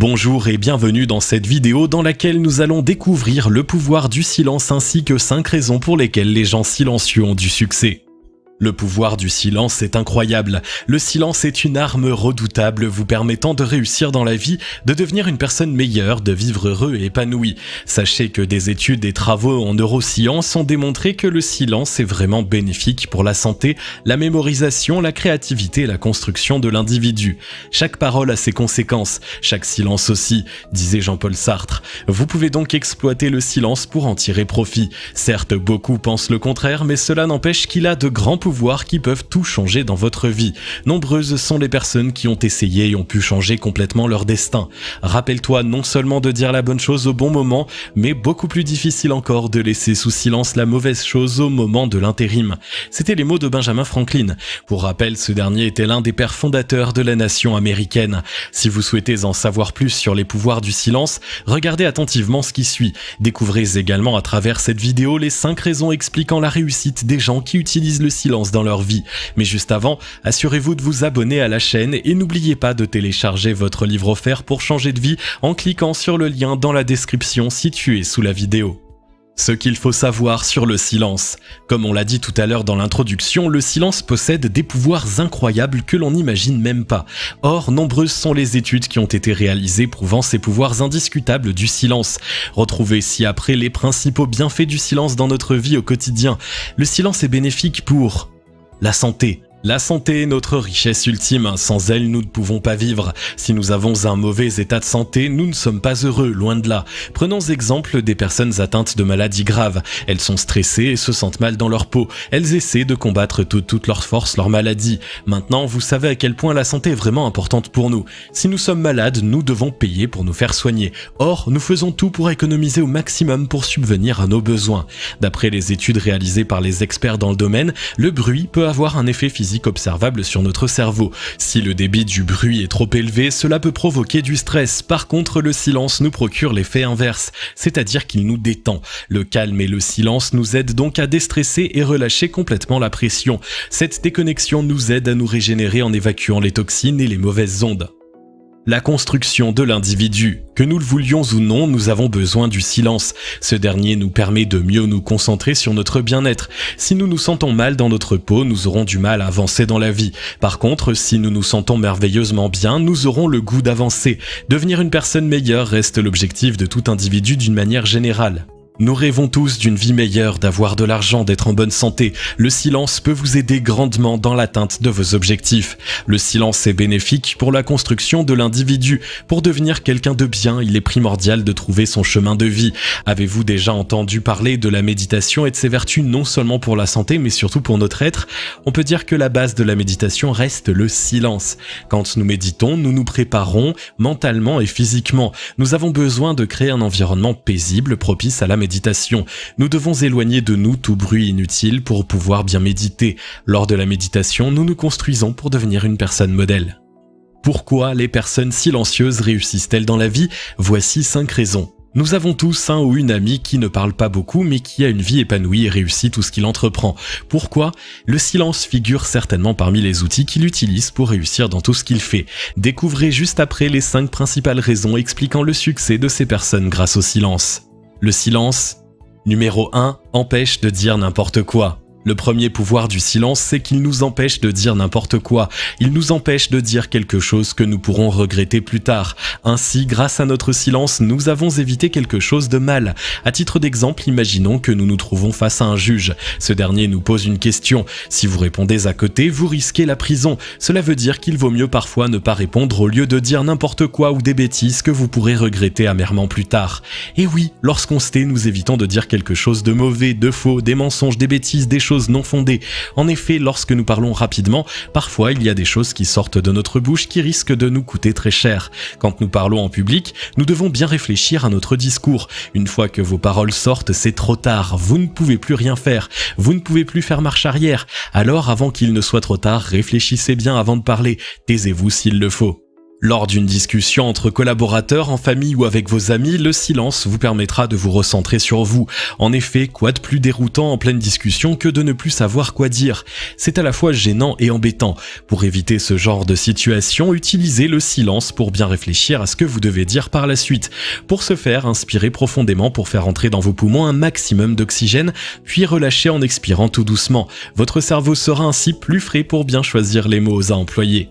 Bonjour et bienvenue dans cette vidéo dans laquelle nous allons découvrir le pouvoir du silence ainsi que 5 raisons pour lesquelles les gens silencieux ont du succès. Le pouvoir du silence est incroyable. Le silence est une arme redoutable vous permettant de réussir dans la vie, de devenir une personne meilleure, de vivre heureux et épanoui. Sachez que des études et travaux en neurosciences ont démontré que le silence est vraiment bénéfique pour la santé, la mémorisation, la créativité et la construction de l'individu. Chaque parole a ses conséquences, chaque silence aussi, disait Jean-Paul Sartre. Vous pouvez donc exploiter le silence pour en tirer profit. Certes, beaucoup pensent le contraire, mais cela n'empêche qu'il a de grands pouvoirs qui peuvent tout changer dans votre vie. Nombreuses sont les personnes qui ont essayé et ont pu changer complètement leur destin. Rappelle-toi non seulement de dire la bonne chose au bon moment, mais beaucoup plus difficile encore de laisser sous silence la mauvaise chose au moment de l'intérim. C'étaient les mots de Benjamin Franklin. Pour rappel, ce dernier était l'un des pères fondateurs de la nation américaine. Si vous souhaitez en savoir plus sur les pouvoirs du silence, regardez attentivement ce qui suit. Découvrez également à travers cette vidéo les 5 raisons expliquant la réussite des gens qui utilisent le silence dans leur vie. Mais juste avant, assurez-vous de vous abonner à la chaîne et n'oubliez pas de télécharger votre livre offert pour changer de vie en cliquant sur le lien dans la description situé sous la vidéo. Ce qu'il faut savoir sur le silence. Comme on l'a dit tout à l'heure dans l'introduction, le silence possède des pouvoirs incroyables que l'on n'imagine même pas. Or, nombreuses sont les études qui ont été réalisées prouvant ces pouvoirs indiscutables du silence. Retrouvez ci-après les principaux bienfaits du silence dans notre vie au quotidien. Le silence est bénéfique pour la santé. La santé est notre richesse ultime, sans elle nous ne pouvons pas vivre. Si nous avons un mauvais état de santé, nous ne sommes pas heureux, loin de là. Prenons exemple des personnes atteintes de maladies graves. Elles sont stressées et se sentent mal dans leur peau. Elles essaient de combattre toute leur force leur maladie. Maintenant, vous savez à quel point la santé est vraiment importante pour nous. Si nous sommes malades, nous devons payer pour nous faire soigner. Or, nous faisons tout pour économiser au maximum pour subvenir à nos besoins. D'après les études réalisées par les experts dans le domaine, le bruit peut avoir un effet physique observable sur notre cerveau. Si le débit du bruit est trop élevé, cela peut provoquer du stress. Par contre, le silence nous procure l'effet inverse, c'est-à-dire qu'il nous détend. Le calme et le silence nous aident donc à déstresser et relâcher complètement la pression. Cette déconnexion nous aide à nous régénérer en évacuant les toxines et les mauvaises ondes. La construction de l'individu. Que nous le voulions ou non, nous avons besoin du silence. Ce dernier nous permet de mieux nous concentrer sur notre bien-être. Si nous nous sentons mal dans notre peau, nous aurons du mal à avancer dans la vie. Par contre, si nous nous sentons merveilleusement bien, nous aurons le goût d'avancer. Devenir une personne meilleure reste l'objectif de tout individu d'une manière générale. Nous rêvons tous d'une vie meilleure, d'avoir de l'argent, d'être en bonne santé. Le silence peut vous aider grandement dans l'atteinte de vos objectifs. Le silence est bénéfique pour la construction de l'individu. Pour devenir quelqu'un de bien, il est primordial de trouver son chemin de vie. Avez-vous déjà entendu parler de la méditation et de ses vertus non seulement pour la santé, mais surtout pour notre être? On peut dire que la base de la méditation reste le silence. Quand nous méditons, nous nous préparons mentalement et physiquement. Nous avons besoin de créer un environnement paisible, propice à la méditation. Nous devons éloigner de nous tout bruit inutile pour pouvoir bien méditer. Lors de la méditation, nous nous construisons pour devenir une personne modèle. Pourquoi les personnes silencieuses réussissent-elles dans la vie? Voici 5 raisons. Nous avons tous un ou une amie qui ne parle pas beaucoup mais qui a une vie épanouie et réussit tout ce qu'il entreprend. Pourquoi? Le silence figure certainement parmi les outils qu'il utilise pour réussir dans tout ce qu'il fait. Découvrez juste après les 5 principales raisons expliquant le succès de ces personnes grâce au silence. Le silence, numéro 1, empêche de dire n'importe quoi. Le premier pouvoir du silence, c'est qu'il nous empêche de dire n'importe quoi. Il nous empêche de dire quelque chose que nous pourrons regretter plus tard. Ainsi, grâce à notre silence, nous avons évité quelque chose de mal. À titre d'exemple, imaginons que nous nous trouvons face à un juge. Ce dernier nous pose une question. Si vous répondez à côté, vous risquez la prison. Cela veut dire qu'il vaut mieux parfois ne pas répondre au lieu de dire n'importe quoi ou des bêtises que vous pourrez regretter amèrement plus tard. Et oui, lorsqu'on se tait, nous évitons de dire quelque chose de mauvais, de faux, des mensonges, des bêtises, des choses non fondées. En effet, lorsque nous parlons rapidement, parfois il y a des choses qui sortent de notre bouche qui risquent de nous coûter très cher. Quand nous parlons en public, nous devons bien réfléchir à notre discours. Une fois que vos paroles sortent, c'est trop tard. Vous ne pouvez plus rien faire. Vous ne pouvez plus faire marche arrière. Alors, avant qu'il ne soit trop tard, réfléchissez bien avant de parler. Taisez-vous s'il le faut. Lors d'une discussion entre collaborateurs, en famille ou avec vos amis, le silence vous permettra de vous recentrer sur vous. En effet, quoi de plus déroutant en pleine discussion que de ne plus savoir quoi dire? C'est à la fois gênant et embêtant. Pour éviter ce genre de situation, utilisez le silence pour bien réfléchir à ce que vous devez dire par la suite. Pour ce faire, inspirez profondément pour faire entrer dans vos poumons un maximum d'oxygène, puis relâchez en expirant tout doucement. Votre cerveau sera ainsi plus frais pour bien choisir les mots à employer.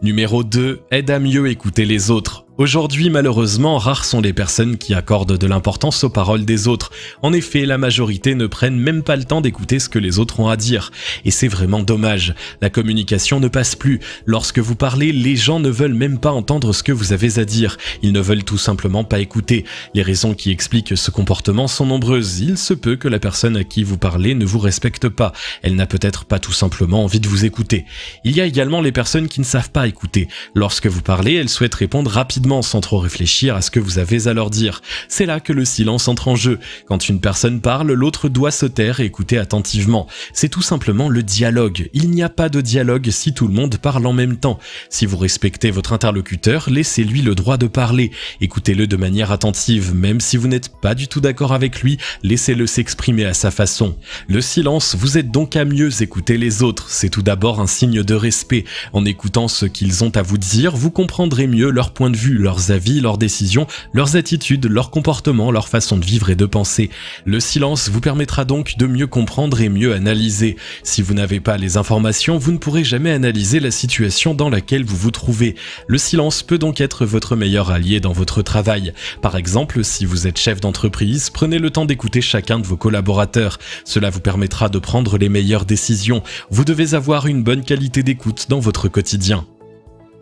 Numéro 2, aide à mieux écouter les autres. Aujourd'hui, malheureusement, rares sont les personnes qui accordent de l'importance aux paroles des autres. En effet, la majorité ne prennent même pas le temps d'écouter ce que les autres ont à dire. Et c'est vraiment dommage. La communication ne passe plus. Lorsque vous parlez, les gens ne veulent même pas entendre ce que vous avez à dire. Ils ne veulent tout simplement pas écouter. Les raisons qui expliquent ce comportement sont nombreuses. Il se peut que la personne à qui vous parlez ne vous respecte pas. Elle n'a peut-être pas tout simplement envie de vous écouter. Il y a également les personnes qui ne savent pas écouter. Lorsque vous parlez, elles souhaitent répondre rapidement sans trop réfléchir à ce que vous avez à leur dire. C'est là que le silence entre en jeu. Quand une personne parle, l'autre doit se taire et écouter attentivement. C'est tout simplement le dialogue. Il n'y a pas de dialogue si tout le monde parle en même temps. Si vous respectez votre interlocuteur, laissez-lui le droit de parler. Écoutez-le de manière attentive, même si vous n'êtes pas du tout d'accord avec lui, laissez-le s'exprimer à sa façon. Le silence vous aide donc à mieux écouter les autres. C'est tout d'abord un signe de respect. En écoutant ce qu'ils ont à vous dire, vous comprendrez mieux leur point de vue, leurs avis, leurs décisions, leurs attitudes, leurs comportements, leur façon de vivre et de penser. Le silence vous permettra donc de mieux comprendre et mieux analyser. Si vous n'avez pas les informations, vous ne pourrez jamais analyser la situation dans laquelle vous vous trouvez. Le silence peut donc être votre meilleur allié dans votre travail. Par exemple, si vous êtes chef d'entreprise, prenez le temps d'écouter chacun de vos collaborateurs. Cela vous permettra de prendre les meilleures décisions. Vous devez avoir une bonne qualité d'écoute dans votre quotidien.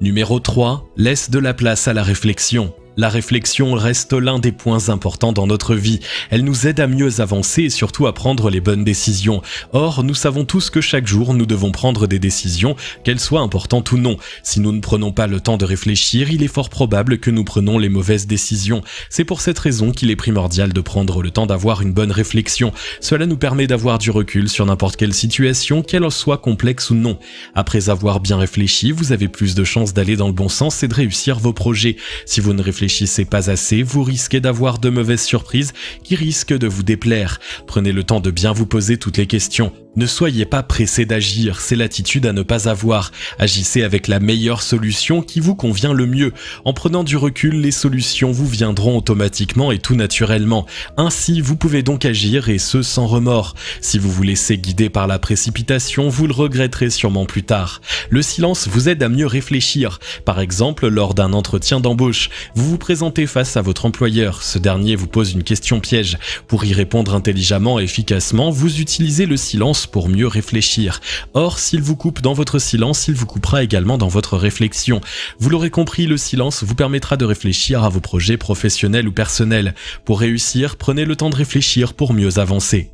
Numéro 3, laisse de la place à la réflexion. La réflexion reste l'un des points importants dans notre vie. Elle nous aide à mieux avancer et surtout à prendre les bonnes décisions. Or, nous savons tous que chaque jour, nous devons prendre des décisions, qu'elles soient importantes ou non. Si nous ne prenons pas le temps de réfléchir, il est fort probable que nous prenions les mauvaises décisions. C'est pour cette raison qu'il est primordial de prendre le temps d'avoir une bonne réflexion. Cela nous permet d'avoir du recul sur n'importe quelle situation, qu'elle soit complexe ou non. Après avoir bien réfléchi, vous avez plus de chances d'aller dans le bon sens et de réussir vos projets. Si vous ne réfléchissez pas assez, vous risquez d'avoir de mauvaises surprises qui risquent de vous déplaire. Prenez le temps de bien vous poser toutes les questions. Ne soyez pas pressé d'agir, c'est l'attitude à ne pas avoir. Agissez avec la meilleure solution qui vous convient le mieux. En prenant du recul, les solutions vous viendront automatiquement et tout naturellement. Ainsi, vous pouvez donc agir et ce sans remords. Si vous vous laissez guider par la précipitation, vous le regretterez sûrement plus tard. Le silence vous aide à mieux réfléchir. Par exemple, lors d'un entretien d'embauche, vous vous présentez face à votre employeur. Ce dernier vous pose une question piège. Pour y répondre intelligemment et efficacement, vous utilisez le silence pour mieux réfléchir. Or, s'il vous coupe dans votre silence, il vous coupera également dans votre réflexion. Vous l'aurez compris, le silence vous permettra de réfléchir à vos projets professionnels ou personnels. Pour réussir, prenez le temps de réfléchir pour mieux avancer.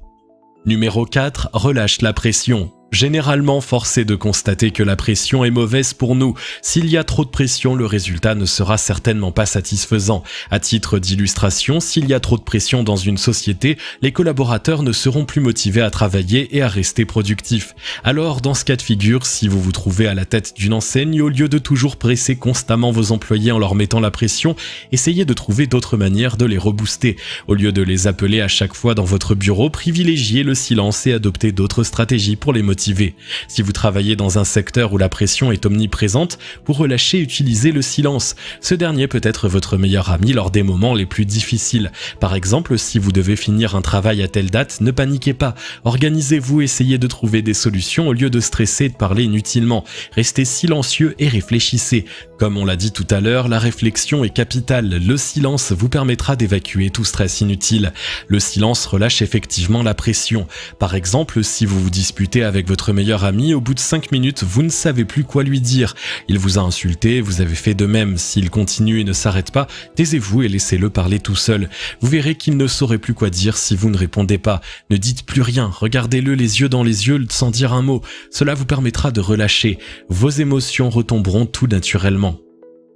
Numéro 4, relâche la pression. Généralement, force est de constater que la pression est mauvaise pour nous. S'il y a trop de pression, le résultat ne sera certainement pas satisfaisant. À titre d'illustration, s'il y a trop de pression dans une société, les collaborateurs ne seront plus motivés à travailler et à rester productifs. Alors, dans ce cas de figure, si vous vous trouvez à la tête d'une enseigne, au lieu de toujours presser constamment vos employés en leur mettant la pression, essayez de trouver d'autres manières de les rebooster. Au lieu de les appeler à chaque fois dans votre bureau, privilégiez le silence et adoptez d'autres stratégies pour les motiver. Si vous travaillez dans un secteur où la pression est omniprésente, pour relâcher, utilisez le silence. Ce dernier peut être votre meilleur ami lors des moments les plus difficiles. Par exemple, si vous devez finir un travail à telle date, ne paniquez pas. Organisez-vous, essayez de trouver des solutions au lieu de stresser et de parler inutilement. Restez silencieux et réfléchissez. Comme on l'a dit tout à l'heure, la réflexion est capitale. Le silence vous permettra d'évacuer tout stress inutile. Le silence relâche effectivement la pression. Par exemple, si vous vous disputez avec votre meilleur ami, au bout de 5 minutes, vous ne savez plus quoi lui dire. Il vous a insulté, vous avez fait de même. S'il continue et ne s'arrête pas, taisez-vous et laissez-le parler tout seul. Vous verrez qu'il ne saurait plus quoi dire si vous ne répondez pas. Ne dites plus rien, regardez-le les yeux dans les yeux sans dire un mot. Cela vous permettra de relâcher. Vos émotions retomberont tout naturellement.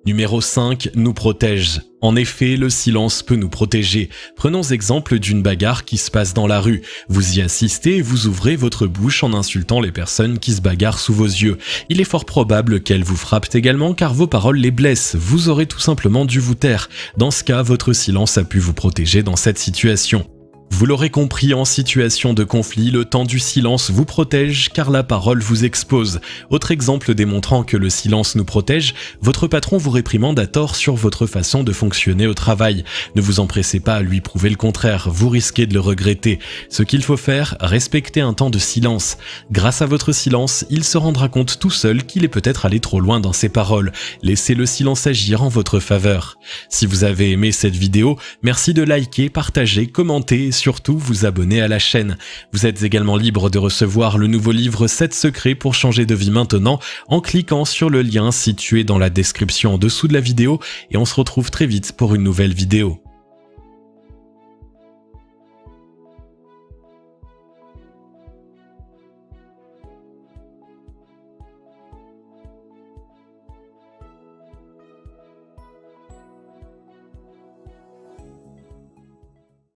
Numéro 5, nous protège. En effet, le silence peut nous protéger. Prenons exemple d'une bagarre qui se passe dans la rue. Vous y assistez et vous ouvrez votre bouche en insultant les personnes qui se bagarrent sous vos yeux. Il est fort probable qu'elles vous frappent également car vos paroles les blessent. Vous aurez tout simplement dû vous taire. Dans ce cas, votre silence a pu vous protéger dans cette situation. Vous l'aurez compris, en situation de conflit, le temps du silence vous protège car la parole vous expose. Autre exemple démontrant que le silence nous protège, votre patron vous réprimande à tort sur votre façon de fonctionner au travail. Ne vous empressez pas à lui prouver le contraire, vous risquez de le regretter. Ce qu'il faut faire, respecter un temps de silence. Grâce à votre silence, il se rendra compte tout seul qu'il est peut-être allé trop loin dans ses paroles. Laissez le silence agir en votre faveur. Si vous avez aimé cette vidéo, merci de liker, partager, commenter et surtout vous abonner à la chaîne. Vous êtes également libre de recevoir le nouveau livre 7 secrets pour changer de vie maintenant en cliquant sur le lien situé dans la description en dessous de la vidéo et on se retrouve très vite pour une nouvelle vidéo.